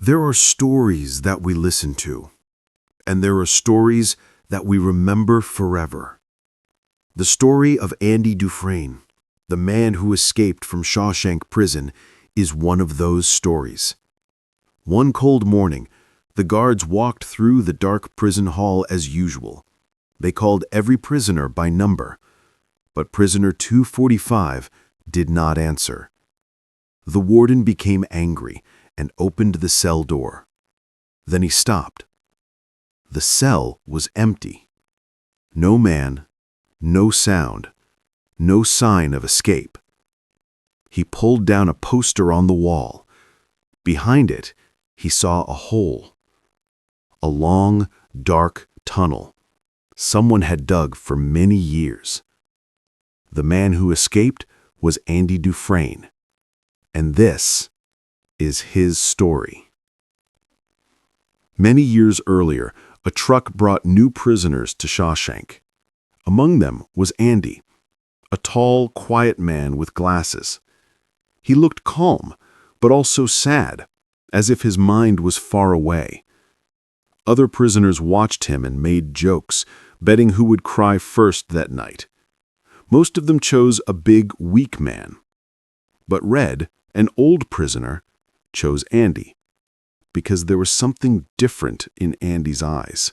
There are stories that we listen to, and there are stories that we remember forever. The story of Andy Dufresne, the man who escaped from Shawshank Prison, is one of those stories. One cold morning, the guards walked through the dark prison hall as usual. They called every prisoner by number, but prisoner 245 did not answer. The warden became angry and opened the cell door. Then he stopped. The cell was empty. No man, no sound, no sign of escape. He pulled down a poster on the wall. Behind it, he saw a hole. A long, dark tunnel. Someone had dug for many years. The man who escaped was Andy Dufresne. And this is his story. Many years earlier, a truck brought new prisoners to Shawshank. Among them was Andy, a tall, quiet man with glasses. He looked calm, but also sad, as if his mind was far away. Other prisoners watched him and made jokes, betting who would cry first that night. Most of them chose a big, weak man. But Red, an old prisoner, chose Andy, because there was something different in Andy's eyes.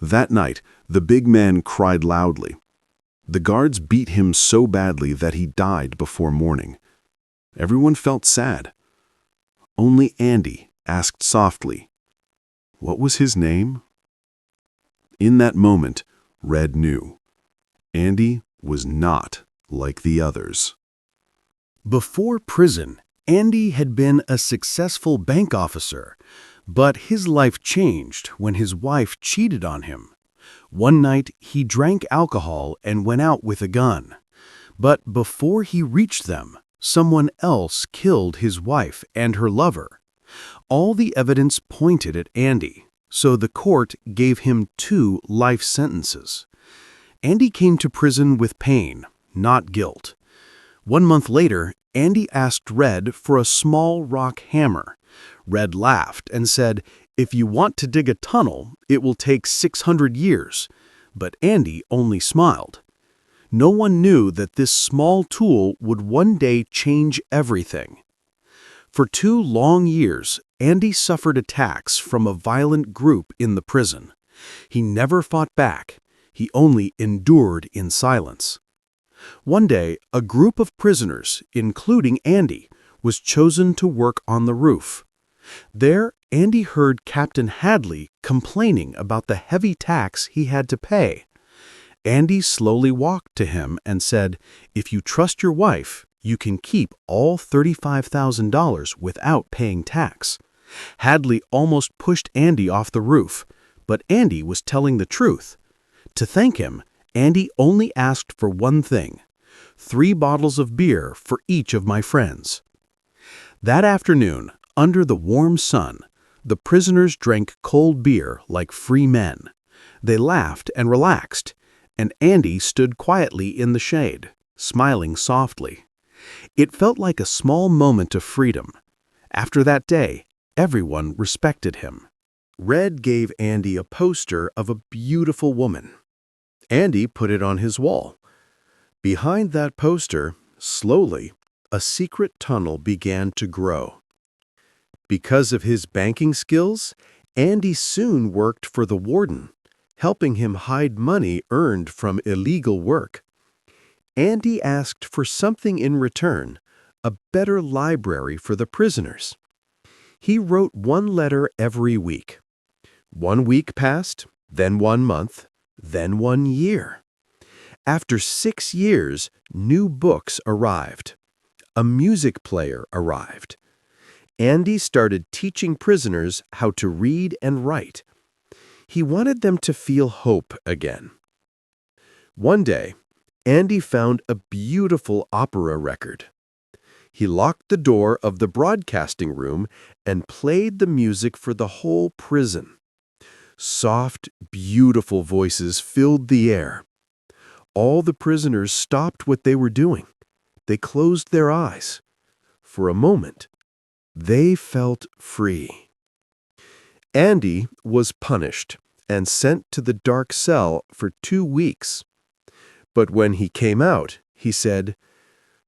That night, the big man cried loudly. The guards beat him so badly that he died before morning. Everyone felt sad. Only Andy asked softly, "What was his name?" In that moment, Red knew. Andy was not like the others. Before prison, Andy had been a successful bank officer, but his life changed when his wife cheated on him. One night, he drank alcohol and went out with a gun. But before he reached them, someone else killed his wife and her lover. All the evidence pointed at Andy, so the court gave him 2 life sentences. Andy came to prison with pain, not guilt. 1 month later, Andy asked Red for a small rock hammer. Red laughed and said, "If you want to dig a tunnel, it will take 600 years." But Andy only smiled. No one knew that this small tool would one day change everything. For 2 long years, Andy suffered attacks from a violent group in the prison. He never fought back. He only endured in silence. One day, a group of prisoners, including Andy, was chosen to work on the roof. There, Andy heard Captain Hadley complaining about the heavy tax he had to pay. Andy slowly walked to him and said, "If you trust your wife, you can keep all $35,000 without paying tax." Hadley almost pushed Andy off the roof, but Andy was telling the truth. To thank him, Andy only asked for one thing: 3 bottles of beer for each of my friends. That afternoon, under the warm sun, the prisoners drank cold beer like free men. They laughed and relaxed, and Andy stood quietly in the shade, smiling softly. It felt like a small moment of freedom. After that day, everyone respected him. Red gave Andy a poster of a beautiful woman. Andy put it on his wall. Behind that poster, slowly, a secret tunnel began to grow. Because of his banking skills, Andy soon worked for the warden, helping him hide money earned from illegal work. Andy asked for something in return: a better library for the prisoners. He wrote 1 letter every week. 1 week passed, then 1 month, then 1 year. After 6 years, new books arrived. A music player arrived. Andy started teaching prisoners how to read and write. He wanted them to feel hope again. One day, Andy found a beautiful opera record. He locked the door of the broadcasting room and played the music for the whole prison. Soft, beautiful voices filled the air. All the prisoners stopped what they were doing. They closed their eyes. For a moment, They felt free. Andy was punished and sent to the dark cell for 2 weeks. But when he came out, he said,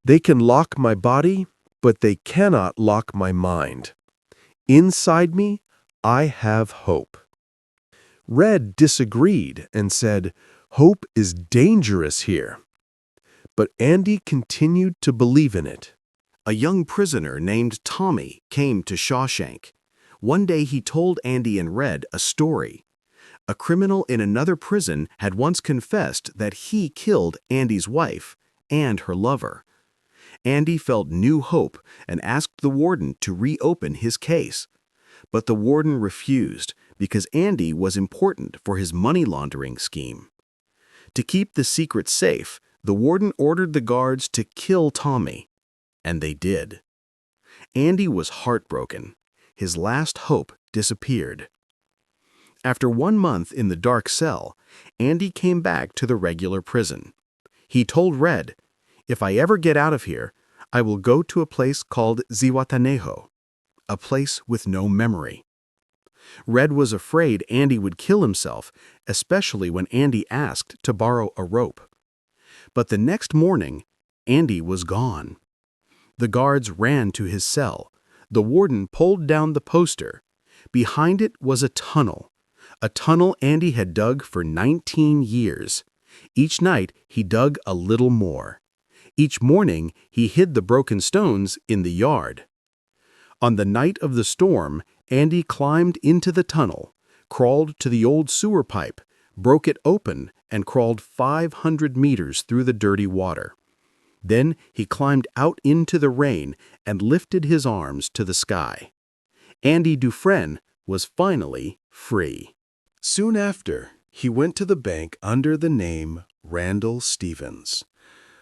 "They can lock my body, but they cannot lock my mind. Inside me, I have hope." Red disagreed and said, "Hope is dangerous here." But Andy continued to believe in it. A young prisoner named Tommy came to Shawshank. One day he told Andy and Red a story. A criminal in another prison had once confessed that he killed Andy's wife and her lover. Andy felt new hope and asked the warden to reopen his case. But the warden refused because Andy was important for his money laundering scheme. To keep the secret safe, the warden ordered the guards to kill Tommy. And they did. Andy was heartbroken. His last hope disappeared. After 1 month in the dark cell, Andy came back to the regular prison. He told Red, "If I ever get out of here, I will go to a place called Zihuatanejo, a place with no memory." Red was afraid Andy would kill himself, especially when Andy asked to borrow a rope. But the next morning, Andy was gone. The guards ran to his cell. The warden pulled down the poster. Behind it was a tunnel Andy had dug for 19 years. Each night, he dug a little more. Each morning, he hid the broken stones in the yard. On the night of the storm, Andy climbed into the tunnel, crawled to the old sewer pipe, broke it open, and crawled 500 meters through the dirty water. Then he climbed out into the rain and lifted his arms to the sky. Andy Dufresne was finally free. Soon after, he went to the bank under the name Randall Stevens,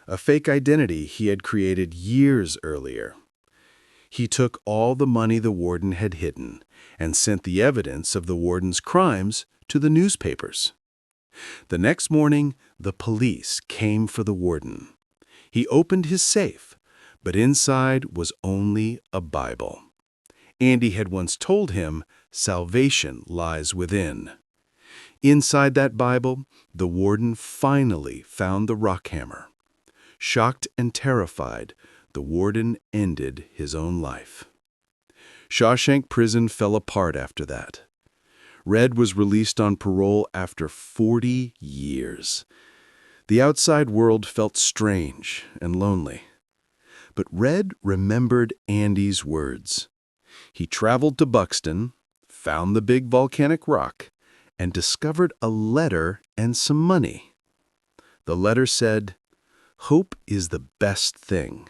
a fake identity he had created years earlier. He took all the money the warden had hidden and sent the evidence of the warden's crimes to the newspapers. The next morning, the police came for the warden. He opened his safe, but inside was only a Bible. Andy had once told him, "Salvation lies within." Inside that Bible, the warden finally found the rock hammer. Shocked and terrified, the warden ended his own life. Shawshank Prison fell apart after that. Red was released on parole after 40 years. The outside world felt strange and lonely. But Red remembered Andy's words. He traveled to Buxton, found the big volcanic rock, and discovered a letter and some money. The letter said, "Hope is the best thing,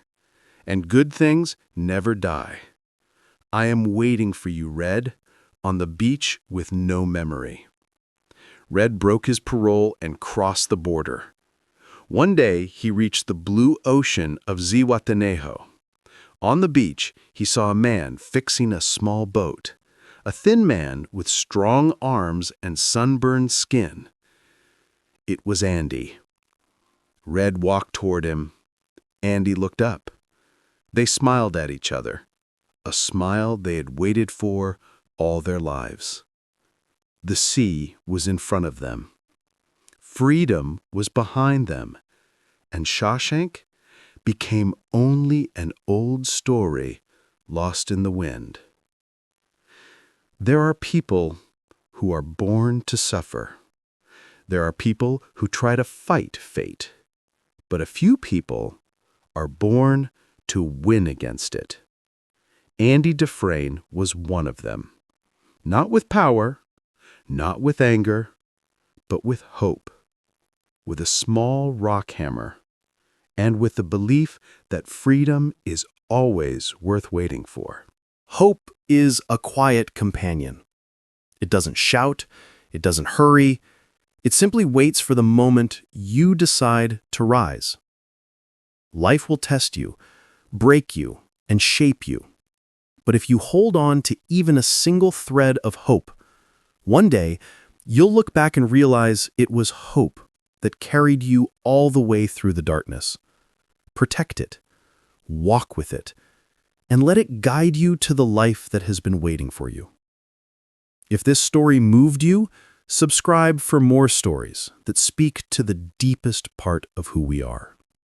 and good things never die. I am waiting for you, Red, on the beach with no memory." Red broke his parole and crossed the border. One day, he reached the blue ocean of Zihuatanejo. On the beach, he saw a man fixing a small boat, a thin man with strong arms and sunburned skin. It was Andy. Red walked toward him. Andy looked up. They smiled at each other, a smile they had waited for all their lives. The sea was in front of them. Freedom was behind them, and Shawshank became only an old story lost in the wind. There are people who are born to suffer. There are people who try to fight fate, but a few people are born to win against it. Andy Dufresne was one of them. Not with power, not with anger, but with hope, with a small rock hammer, and with the belief that freedom is always worth waiting for. Hope is a quiet companion. It doesn't shout, it doesn't hurry, it simply waits for the moment you decide to rise. Life will test you, break you, and shape you. But if you hold on to even a single thread of hope, one day you'll look back and realize it was hope that carried you all the way through the darkness. Protect it, walk with it, and let it guide you to the life that has been waiting for you. If this story moved you, subscribe for more stories that speak to the deepest part of who we are.